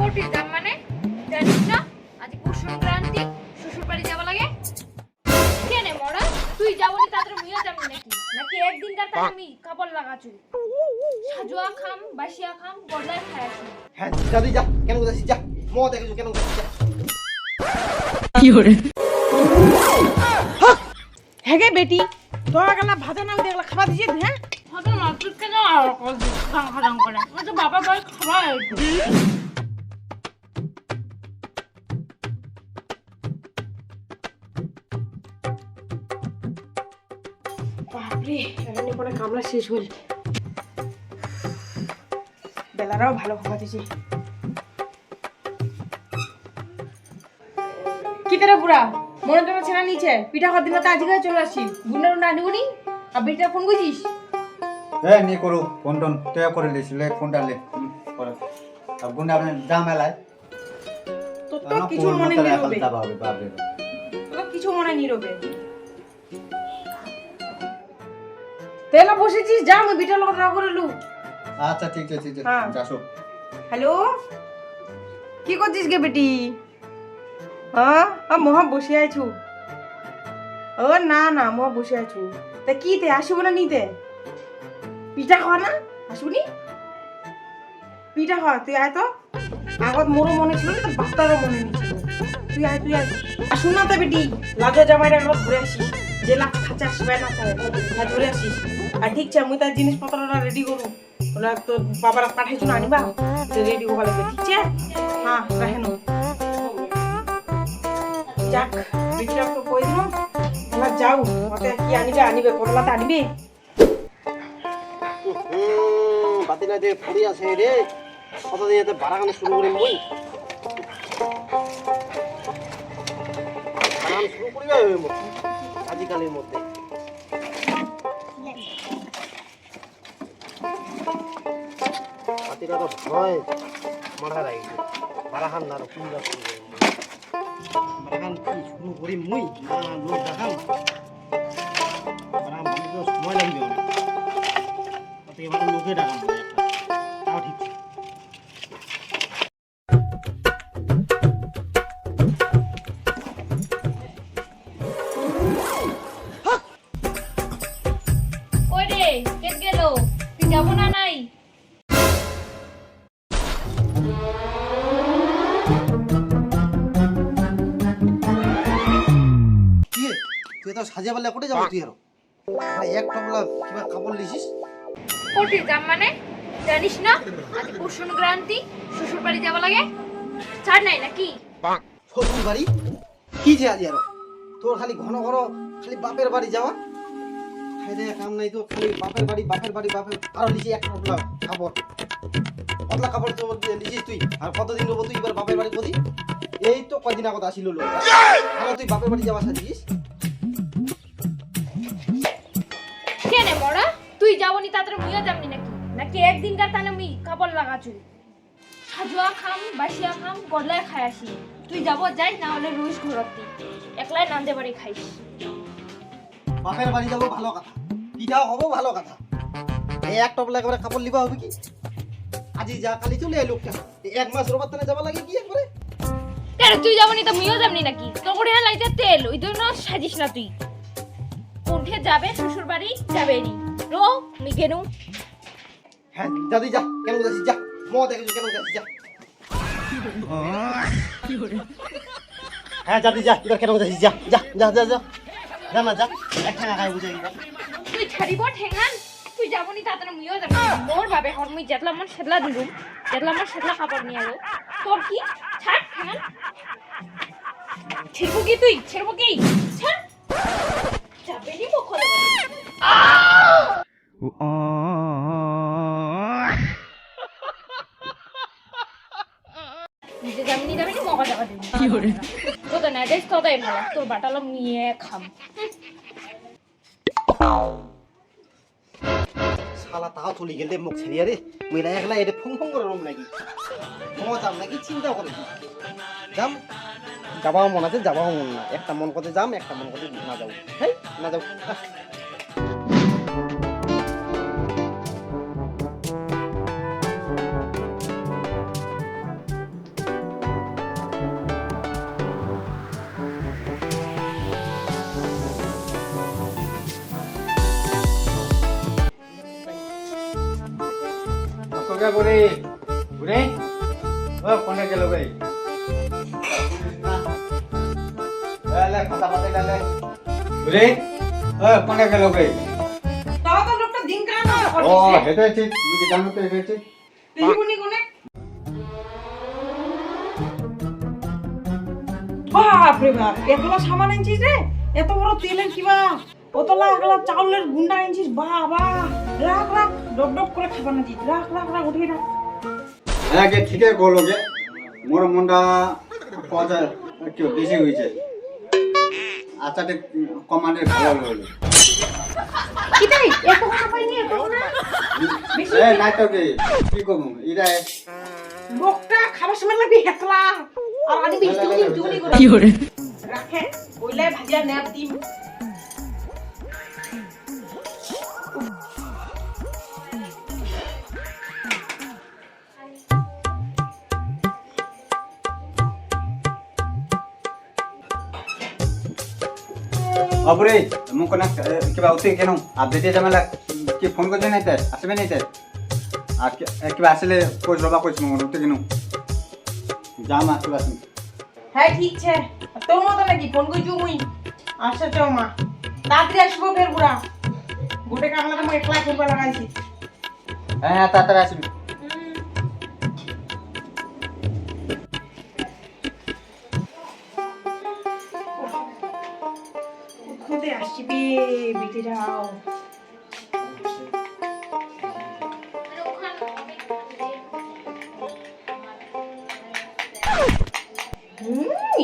কোটি দাম মানে জানিস না আজ পৌষ সংক্রান্তি শ্বশুর বাড়ি যাওয়া লাগে কেনে মরা তুই যাবনি তাদের মুইও যাবি নাকি নাকি একদিনকার তার আমি কাপড় লাগাছু সাজুয়া খাম বাসিয়া খাম বদলায় খায়াছি হ্যাঁ যাবি যা কেন যাচ্ছিস যা মদ দেখেছো কেন যাচ্ছিস যা কি করে হ্যাঁ গে বেটি তোরা গেলা ভাজা নাও দেখলা খাবার দিছিস হ্যাঁ হয়তো মাত্র কেন আর খাং করে ওই তো বাবা ভাই খাওয়া বাপরে রান্না করে কামলা শেষ হল বেলারাও ভালো খাওয়া দিছে কি তেরা বুড়া মনে তো ছেড়া নিচে পিঠা খাওয়ার দিন তো আজকে চলে আসছি গুন্ডা গুন্ডা আনিবনি আর বেটা ফোন করছিস হ্যাঁ নি করো ফোন টোন তুই করে লিছিলে ফোনটা লে করে अब गुंडा अपने दाम एलाय তো তো কিছু মনে নিরবে হবে বাপরে তো কিছু মনে নিরবে তেলা বসেছিস যা আমি বিটা লোক রাগ করে লু আচ্ছা ঠিক আছে ঠিক হ্যাঁ। আছে যাসো হ্যালো কি করছিস গে বেটি হ্যাঁ মহা বসে আছু ও না না মহা বসে আছু তা কি তে আসবো না নিতে পিঠা খাওয়া না আসবনি পিঠা খাওয়া তুই আয় তো আগত মোরও মনে ছিল না তোর বাচ্চারও মনে নেই তুই আয় আসুন না তো বেটি লাজো জামাইরা একবার ঘুরে আসিস যে লাখ খাঁচা আসবে না চাই ঘুরে আসিস আর ঠিক আছে মুই তার জিনিসপত্রটা রেডি করু ওরা তো বাবারা পাঠাইছো না আনিবা রেডি হওয়া লাগবে ঠিক আছে হ্যাঁ রাখেন যাক বেটিরা তো কই দিল তোমরা যাও মতে কি আনিবে করলাটা আনিবে বাতিনা যে পড়ি আছে রে কতদিন এতে বারাগান শুরু করি মই বারাগান শুরু করিবা আজিকালের মধ্যে বাতিনা তো ভয় মাথা রাখি বারাগান না কুন্ডা শুরু করি বারাগান কি শুরু করি মই না লোক দেখাম বারাগান তো সময় লাগবে অনেক তাতে এবার লোকে ডাকাম তাও ঠিক ওই রে কেট গেল তুই যাবো না নাই কি তুই তো সাজিয়া বললে কোটে যাবো তুই আরো এক টপলা কিবা কাপড় লিছিস কোটি দাম মানে জানিস না আজ পৌষ সংক্রান্তি শ্বশুর বাড়ি যাওয়া লাগে ছাড় নাই নাকি শ্বশুর বাড়ি কি যে আজ আরো তোর খালি ঘন ঘন খালি বাপের বাড়ি যাওয়া খাইতে কাম নাই তো খালি বাপের বাড়ি আরো লিছি এক টপলা কাপড় কতলা কাপড় তো লিছিস তুই আর কতদিন হবো তুই এবার বাপের বাড়ি বলি এই তো কদিন আগত আসিল লোক আর তুই বাপের বাড়ি যাওয়া সাজিস কেনে মরা তুই যাবনি তাদের মুইও যাবনি নাকি নাকি একদিনকার তানে আমি কাপড় লাগাছু সাজুয়া খাম বাসিয়া খাম বদলায় খায়াছি তুই যাব যাই না হলে রুইস ঘরতি একলাই নান্দে বাড়ি খাইস বাপের বাড়ি যাবো ভালো কথা পিঠাও হবো ভালো কথা এই এক টপলা একেবারে কাপড় লিবা হবে কি আজি যা কালি চলে এলো লোকটা এক মাস রোবার তানে যাবা লাগে কি একবারে কেন তুই যাবনি তো মুইও যাবনি নাকি তোর হ্যাঁ লাইতে তেল ওই জন্য সাজিস না তুই কোনঠে যাবে শ্বশুর বাড়ি যাবে নি রো আমি গেনু হ্যাঁ দাদি যা কেন যাচ্ছিস যা মদ দেখেছো কেন যাচ্ছিস যা হ্যাঁ দাদি যা এবার কেন যাচ্ছিস যা যা যা যা যা যা না যা একটা গায়ে বুঝে গেল তুই ছাড়িব ঠেঙ্গান তুই যাবনি তাদের মুইও যাবি মোর ভাবে হর মুই যেতলা মন সেতলা দিলুম যেতলা মন সেতলা কাপড় নিয়ে আলো তোর কি ছাড় ঠেঙ্গান ছেড়বো কি তুই ছেড়বো কি ছাড় যাবে নি মুখ খোলে নিজে যাবি মগা যাবা দিবি কি করে তো তো না যাইস ততই ভালো তোর বাটালাম নিয়ে খাম শালা তাও চলে গেলে মুখ ছেড়িয়া রে মেয়েরা একলা এটা ফুং ফুং করে রুম নাকি মজাম নাকি চিন্তা করে যাম যাবাও মন আছে যাবাও মন না একটা মন করতে যাম একটা মন করতে না যাও হ্যাঁ না যাও গে বুড়ি বুড়ি ও কোনে গেল গে এলে কথা পাতে গেলে বুড়ি ও কোনে গেল গে তাও তো লোকটা দিন কেন ও হেতে ঠিক তুমি জানো তো হেতে তুই কোনি কোনে বাপ রে বাপ এতলা সামান আনছিস রে এত বড় তেলের কিবা অতলা আগলা চাউলের গুন্ডা আনছিস বাবা রাখ রাখ ডব ডব করে খাবার না দিস রাখ রাখ রাখ উঠিয়ে রাখ হ্যাঁ গে ঠিকই বলো গে মোর মনটা কথা একটু বেশি হয়েছে আচ্ছা কমান্ডের ভালো হলো কি তাই এত কথা পাইনি এত না বেশি এ নাই তো গে কি করব ইরা লোকটা খাবার সময় লাগবে হেতলা আর আমি বেশি দুগুনি করে Fiore. রাখে ওইলে ভাজিয়া নেপ দিম অবরে মু কোনা কিবা উঠে কেন আর বেটে জামেলা কি ফোন করছে নাইতে আসবে নাইতে আর কিবা আসলে কই রবা কইছ মু উঠে কেন জাম আসবে আসবে হ্যাঁ ঠিক আছে তোর মতো নাকি ফোন কইছু মুই আসছে তো মা তাড়াতাড়ি আসবো ফের বুড়া গোটে কামলা তো মুই একলা করবা লাগাইছি হ্যাঁ তাড়াতাড়ি আসবি খুদে আসবে বিটিরাও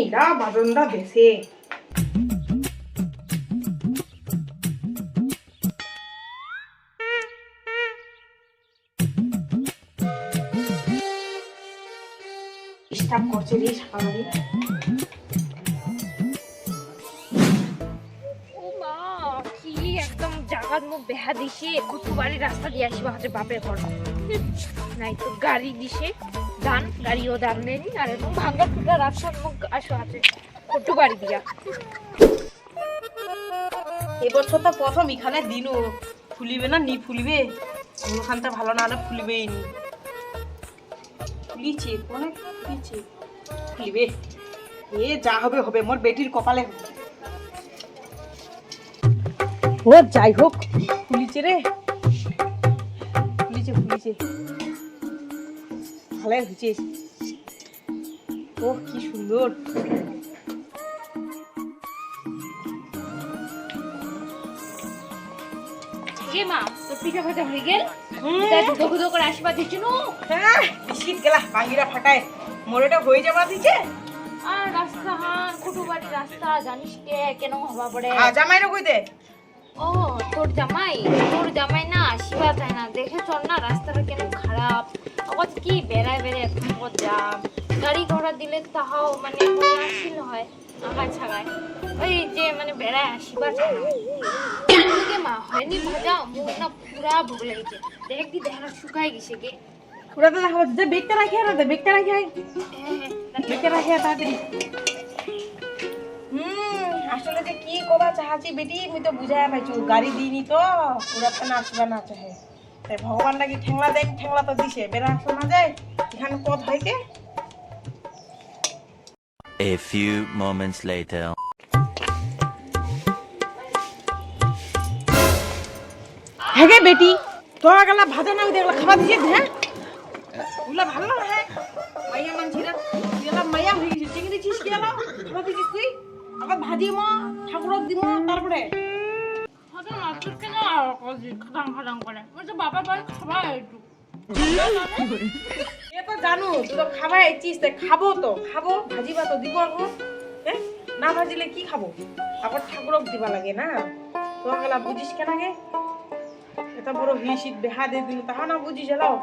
ইডা বাজনটা বেশে ডিস্টার্ব করছে রে সকালে ও মা কি একদম জাগাত মুখ বেহা দিছে কত বাড়ি রাস্তা দিয়ে আসবা হাতে বাপের ঘর নাই তো গাড়ি দিছে দান গাড়িও দান নেনি আর এবং ভাঙ্গা ফুটা রাস্তা মুখ আসো হাতে কত বাড়ি দিয়া এবছর তো প্রথম এখানে দিনও ফুলিবে না নি ফুলিবে ওখানটা ভালো না হলে ফুলিবেই নি ফুলিছে অনেক ফুলিছে ফুলিবে এ যা হবে হবে মোর বেটির কপালে হবে। ও যাই হোক ফুলিছে রে ফুলিছে ফুলিছে ভালো হয়েছে ও কি সুন্দর কে মা তো পিঠা ভাজা হয়ে গেল তাই দুধো দুধো করে আসবা দিচ্ছি নো হ্যাঁ বিস্কিট গেলা বাঙ্গিরা ফাটায় মোরেটা হয়ে যাবা দিছে আর রাস্তা হান কত বাড়ি রাস্তা জানিস কে কেন হবা পড়ে জামাই না কই দে ও তোর জামাই না আসিবা তাই না দেখে চল না রাস্তাটা কেন খারাপ আবার কি বেড়ায় বেড়ায় এখন জাম গাড়ি ঘোড়া দিলে তাহাও মানে আসিল হয় আগায় ছাগায় ওই যে মানে বেড়ায় আসিবা চাই না ওদিকে মা হয়নি ভাজা মুখ না পুরা ভোগ লেগেছে দেখ দি দেহরা শুকাই গেছে গে ওরা তো দেখা যে বেগটা রাখি আর দে বেগটা রাখি হ্যাঁ বেগটা রাখি তাড়াতাড়ি আসলে যে কি কবা চাহাছি বেটি মুই তো বুঝায় পাইছু গাড়ি দিইনি তো ওরা তো না আসবা না চাহে তাই ভগবান নাকি ঠেংলা দেয় ঠেংলা তো দিছে বেড়া শোনা যায় এখানে পথ হইতে A few moments later. হ্যাঁ গে বেটি তোরা গেলা ভাজা না দেখলা খাবার দিছে হ্যাঁ ওগুলা ভালো না হ্যাঁ মাইয়া মানছিরা গেলা মাইয়া হয়ে গেছে চিংড়ি চিস কি গেলা খাবার দিছিস তুই আবার ভাজি মা ঠাকুরক দিব তারপরে হয়তো না তোর কেন খাটাং খাটাং করে ওই তো বাবা বাড়ি খাবা একটু এ তো জানো তুই তো খাবার এসেছিস তাই খাবো তো খাবো ভাজিবা তো দিব এখন হ্যাঁ না ভাজিলে কি খাবো আবার ঠাকুরক দিবা লাগে না তোরা গেলা বুঝিস কেন গে এটা বড় হিসিত বেহা দিয়ে দিল তাহা না বুঝিস এলাও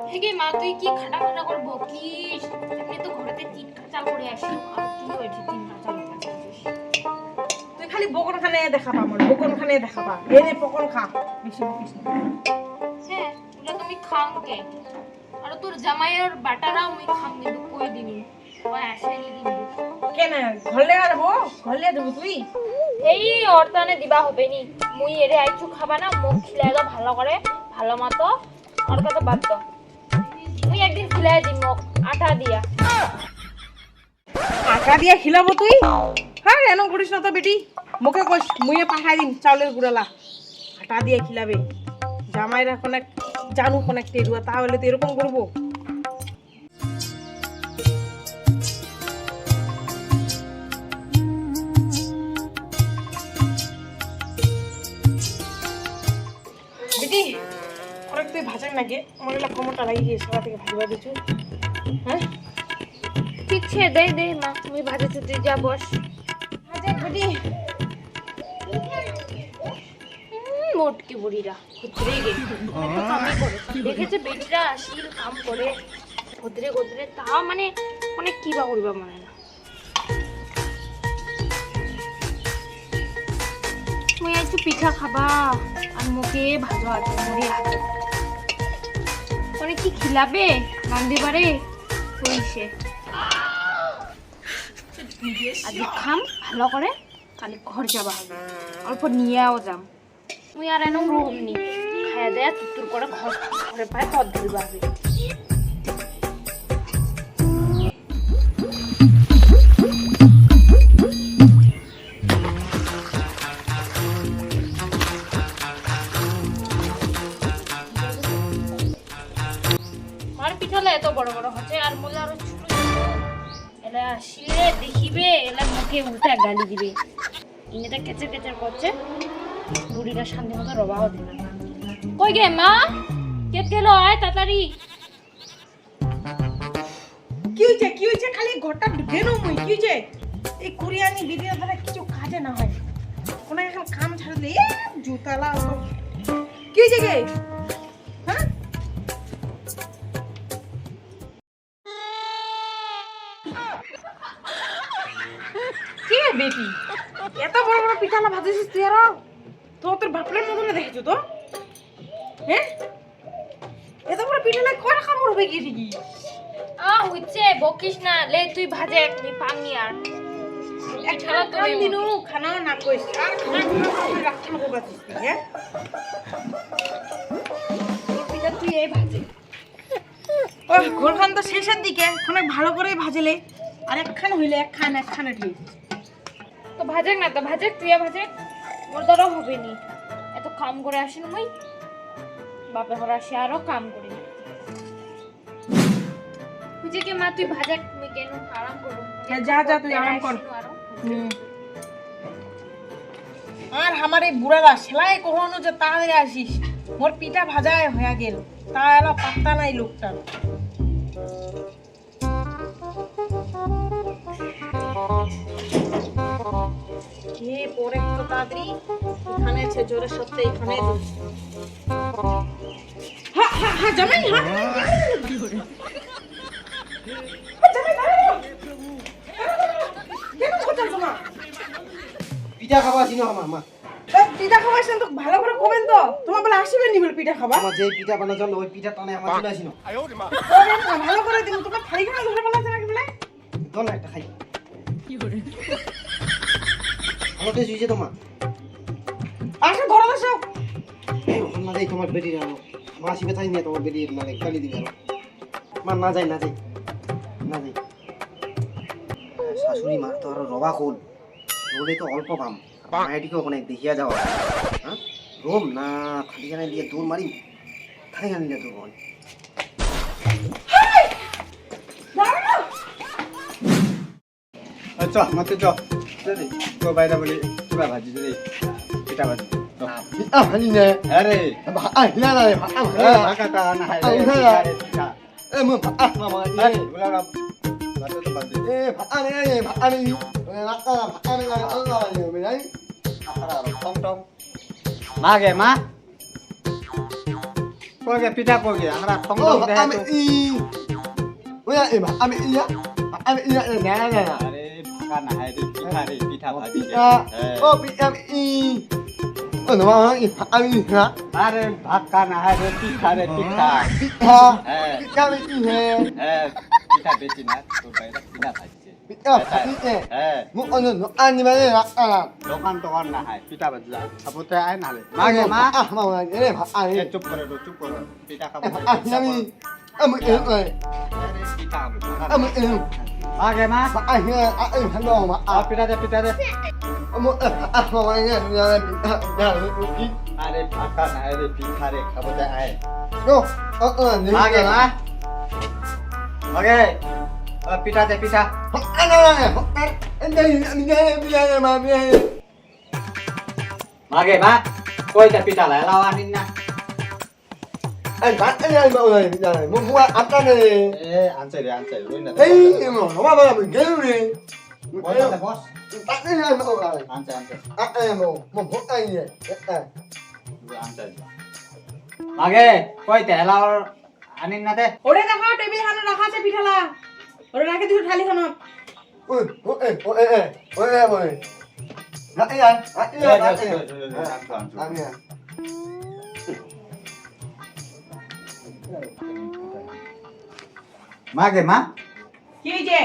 হেগে মা তুই কি খাটা খাটা করে বকিস এমনি তো ঘরেতে 3 কাঁচা করে আসি আর কি হয়েছে 3 কাঁচা তুই খালি বকন খানে দেখা পা আমার বকন খানে দেখা পা এনে পকন খা বেশি বকিস না হ্যাঁ ওটা তুমি খাম কে আর তোর জামাইয়ের বাটারাও মুই খাম কিন্তু কই দিনি ওই আসেনি দিন কেন ঘরলে যাবো ঘরলে যাবো তুই এই অর্তানে দিবা হবে নি মুই এরে আইছু খাবা না মুখ খিলাইলো ভালো করে ভালো মতো ওর কথা বাদ দাও মুই একদিন খিলাই দিম মোক আটা দিয়া আটা দিয়া খিলাবো তুই? হ্যাঁ এন করিস না তো বেটি, মুখে কইস মুইয়ে পাঠাই দিন চাউলের গুড়ালা, আটা দিয়ে খিলাবে। জামাইরা কোনে জানু কোনে টেরুয়া, তাহলে তো এরকম করবো? বেটি অনেক তুই ভাজাক নাকি, আমার এলা কমরটা লাগিয়ে গিয়ে সকাল থেকে ভাজি ভাজিছু। হ্যাঁ ঠিক ছে দে দে মা মুই ভাজেছি তুই যা বস ভাজাক বেটি। মোটকি বুড়িরা খুদরে গেছে একটু কামই করে দেখেছে বেটিরা আসিল কাম করে খুদরে খুদরে তাও মানে অনেক কি বা করবা মানে না মুই আজ পিঠা খাবা আর মুখে ভাজা আছে মুড়ি হাতে অনেক কি খিলাবে রান্ধি বারে হইছে আজ খাম ভালো করে কালি ঘর যাবা হবে অল্প নিয়েও যাম মুই আর এনম রুম নি খায়া দেয়া তুতুর করে ঘরে পায়ে পথ ধরিবা হবে মার পিঠালে এত বড় বড় হচ্ছে আর মোলা আরো ছোট ছোট এলা আসিলে দেখিবে এলা মুখে উল্টা গালি দিবে ইনেটা কেচের কেচের করছে বুড়িটা শান্তি মতো রবাও দিল কই গে মা কেট গেল আয় তাড়াতাড়ি কি হয়েছে খালি ঘরটা ঢেনো মুই কি হয়েছে? এই কোরিয়ানি ভিডিও দ্বারা কিছু কাজে না হয়, কোনো এখন কাম ছাড়ে দিয়ে জুতালা কি হয়েছে গে? হ্যাঁ কি রে বেটি, এত বড় বড় পিঠালা ভাজেছিস তুই? আর তোর বাপের মতন দেখেছো তো? হ্যাঁ এত বড় পিঠালা কয়টা কামড় হবে কি ঠিকই? হইছে বকিস না লে তুই ভাজে আমি পানি আর একখানা কাম দিনু খানা না কইস আর খানা খানা রাখতে হবে বাতিস হ্যাঁ তোর পিঠা তুই এই ভাজে ও ঘরখান তো শেষের দিকে অনেক ভালো করে ভাজলে আর একখান হইলে একখানা ঠিক তো ভাজে না তো ভাজে তুই ভাজে মোর দ্বারা হবে নি এত কাম করে আসেন মই বাপে ঘর আসে আরো কাম করে বুঝে কি মা তুই ভাজে তুমি কেন আরাম করো হ্যাঁ যা যা তুই আরাম কর। আর আমার এই বুড়ারা সেলাই কখনো যে তাড়াতাড়ি আসিস, মোর পিঠা ভাজায় হয়ে গেল তা এলা পাত্তা নাই লোকটার। এ পরে তো তাড়াতাড়ি এখানে আছে জোরে সত্যি এখানে দিস। হ্যাঁ হ্যাঁ হ্যাঁ জামাই হ্যাঁ পিঠা খাবা আসি না আমার মা পিঠা খাওয়াইছেন তো ভালো করে কমেন তো, তোমার বলে আসিবে নি বলে পিঠা খাবা? আমার যে পিঠা বানা চলো ওই পিঠা টানে আমার চলে আসি না ভালো করে দিন তোমার থালিখানা ধরে বলাছে নাকি বলে? দন না একটা খাই ভালো টেস্ট হয়েছে তোমার আসো ঘরে বসো। না যাই তোমার বেটির আনো মা আসিবে তাই নিয়ে তোমার বেটির না গালি দিবে আরো মা না যাই শাশুড়ি মা তো আরো রবা খোল রোলে তো অল্প পাম মায়াটিকেও অনেক দেখিয়া যাওয়া হ্যাঁ রোম না থালিখানে দিয়ে দৌড় মারি থালিখানে দিয়ে দৌড় মারি আচ্ছা মতে চ তো বাইরে বলি কিবা ভাজি দে পিঠা ভাজি আনিনে আরে না না ভাকাটা না হাই পিঠা এ মো মামা আরে বলা না বাতো তো বাদ দে আনি রাস্তা আনি আল্লাহ বে নাই টং টং মাগে মা কোগে পিঠা কোগে আমরা টং টং দে আমি ই ওয়া এ আমি ইয়া না না আরে ভাকা না হাই রে পিঠা ভাজি দে ও পি আমি ই ও না আমি না আরে ভাকা না হাই রে পিঠা পিঠা হ্যাঁ পিঠা বে ই হে হ্যাঁ পিঠা বেচি না তো বাইরে পিঠা ভাজছে 야, 이제 에 뭐 오늘 너 아니면 나 দোকান টোকান না হয় পিঠা বাজলা খাবোতে আয় নালে মাগে মা মামা এনে আনি এ চুপ করে চুপ করে পিঠা খাবো আমি আমি এই পিঠা খাবো আমি এই মাগে মা আই আই হ্যালো মা পিঠা দে আমি মামা এনে আরে ফাঁকা না রে পিঠা রে খাবোতে আয় নো মাগে মা মাগে পিঠা দে পিঠা মাগে মা কইতা পিঠা লাই লাওয়া নিন না এ আনছে রে রই না বস আনছে মাগে কইতা লাওয়া আনিন না দে ওরে দেখো টেবিল খানো রাখা আছে পিঠালা ওরে রাখে দিছো থালি খানো মাগে মা কি যে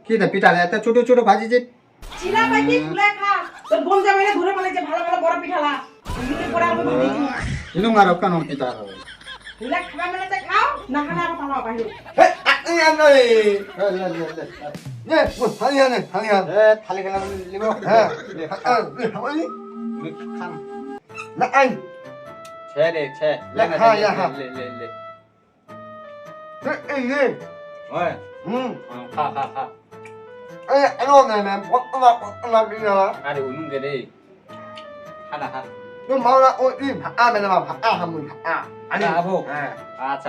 কি দা পিঠা লাই এত ছোট ছোট ভাজি যে চিলা পাইছি ফুলে খা তোর বোন যাবে না ধরে বলে যে ভালো ভালো বড় পিঠালা দিতে পড়া আমি দিছি ইনু মারো কেন পিঠা ফুলে খাবা মানে যে খাও না খানা আর পালাও বাইরে এ থালি খেলা লিব খাম ছে রে ছে লে ওই খা আরে উনুন গে রে খানা খা আবো আচ্ছা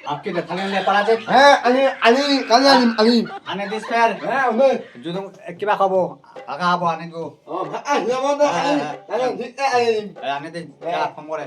আপকে তো থালি লে পালা যে আনে দিস পেয়ার জুদুম কিবা খাবো আগা খাবো আনে গো আনে দে যা ফোন করে